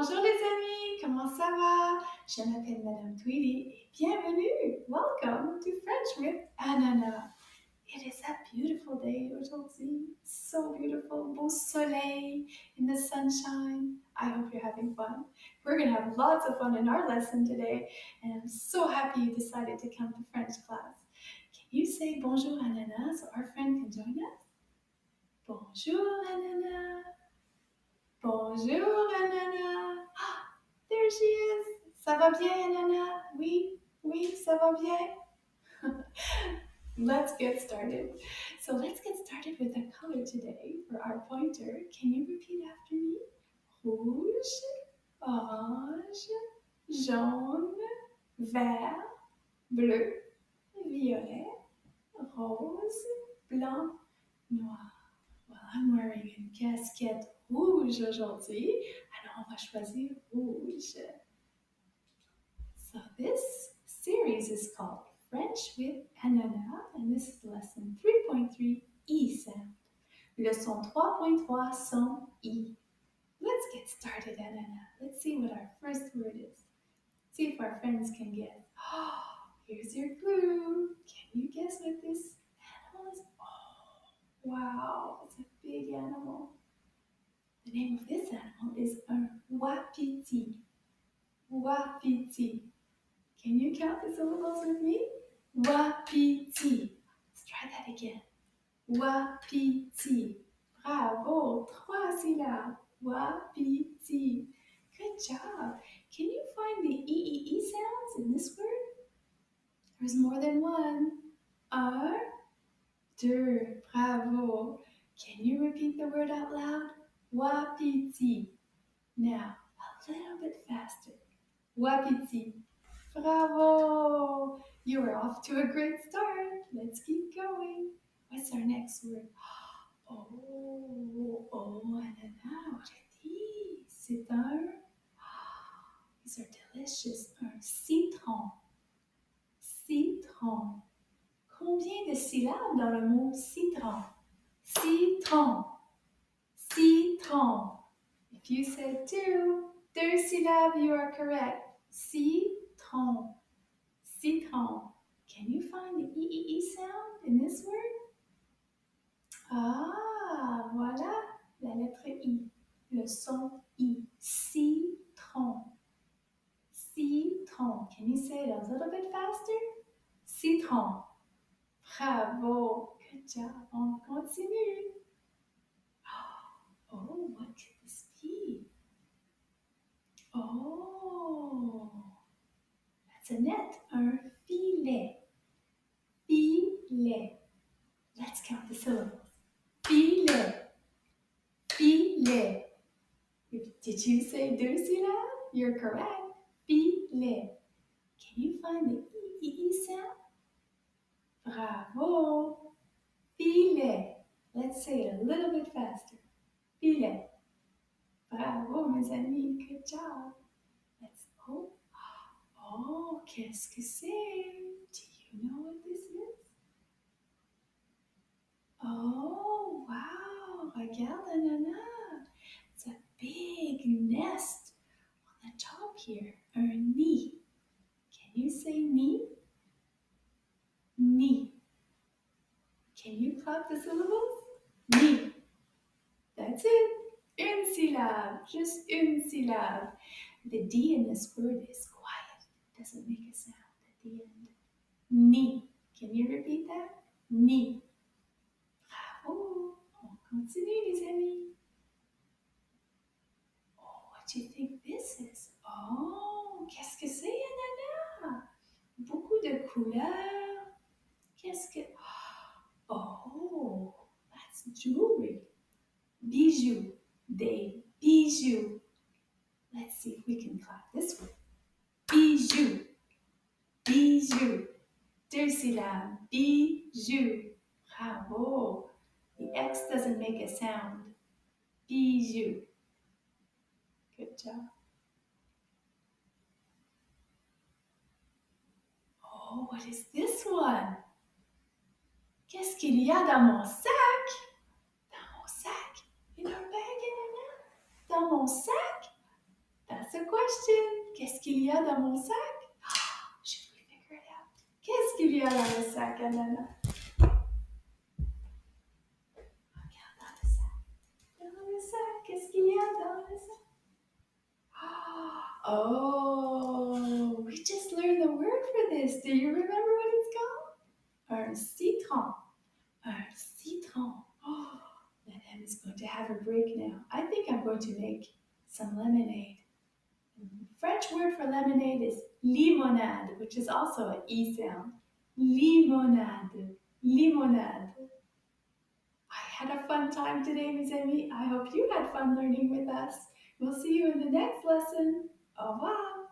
Bonjour les amis, comment ça va? Je m'appelle Madame Tweedy et bienvenue. Welcome to French with Ananas. It is a beautiful day aujourd'hui. So beautiful, beau soleil in the sunshine. I hope you're having fun. We're going to have lots of fun in our lesson today, and I'm so happy you decided to come to French class. Can you say bonjour Ananas so our friend can join us? Bonjour Ananas. Bonjour Ananas. Ah, there she is. Ça va bien Ananas? Oui, oui, ça va bien. Let's get started. So let's get started with the color today for our pointer. Can you repeat after me? Rouge, orange, jaune, vert, bleu, violet, rose, blanc, noir. Well, I'm wearing une casquette rouge aujourd'hui, alors on va choisir rouge. So this series is called French with Ananas, and this is lesson 3.3 E sound. Leçon 3.3 son E. Let's get started, Ananas. Let's see what our first word is. See if our friends can guess. Oh, here's your clue. Can you guess what this animal is? Oh, wow, it's a big animal. The name of this animal is un wapiti. Wapiti. Can you count the syllables with me? Wapiti. Let's try that again. Wapiti. Bravo. 3 syllabes. Wapiti. Good job. Can you find the E sounds in this word? There's more than one. Un, deux. Bravo. Can you repeat the word out loud? Wapiti. Now, a little bit faster. Wapiti. Bravo! You are off to a great start. Let's keep going. What's our next word? Oh, ananas. What are these? C'est un... These are delicious. Un citron. Citron. Combien de syllabes dans le mot citron? Citron. Citron. If you said deux syllabes, you are correct. Citron. Citron. Can you find the E sound in this word? Ah, voilà la lettre I. Le son I. Citron. Citron. Can you say it a little bit faster? Citron. Bravo. Good job. On continue. Oh, what could this be? Oh, that's a net. Un filet. Filet. Let's count the syllables. Filet. Filet. Did you say deux syllabes? You're correct. Filet. Can you find the E sound? Bravo. Filet. Let's say it a little bit faster. Filet. Bravo, mes amis. Good job. Let's go. Oh, qu'est-ce que c'est? Do you know what this is? Oh, wow. Regarde, Ananas. It's a big nest on the top here. Un nid. Can you say nid? Nid. Can you clap the syllables? Nid. That's it. Une syllabe. Just une syllabe. The D in this word is quiet. It doesn't make a sound at the end. Nid. Can you repeat that? Nid. Bravo. On continue, les amis. Oh, what do you think this is? Oh, qu'est-ce que c'est, Ananas? Beaucoup de couleurs. Qu'est-ce que... Oh, that's jewelry. Bijoux. Des bijoux. Let's see if we can clap this one. Bijoux. Bijoux. Deux syllabes. Bijoux. Bravo. The X doesn't make a sound. Bijoux. Good job. Oh, what is this one? Qu'est-ce qu'il y a dans mon sac? Dans mon sac? In our bag, Ananas? Dans mon sac? That's a question. Qu'est-ce qu'il y a dans mon sac? Should we figure it out? Qu'est-ce qu'il y a dans le sac, Ananas? Regarde dans le sac. Dans le sac, qu'est-ce qu'il y a dans le sac? Oh, we just learned the word for this. Do you remember what it's called? Un citron. Un citron. Oh, Madame is going to have a break now. I think I'm going to make some lemonade. The French word for lemonade is limonade, which is also an E sound. Limonade. Limonade. I had a fun time today, mes amis. I hope you had fun learning with us. We'll see you in the next lesson. Au revoir.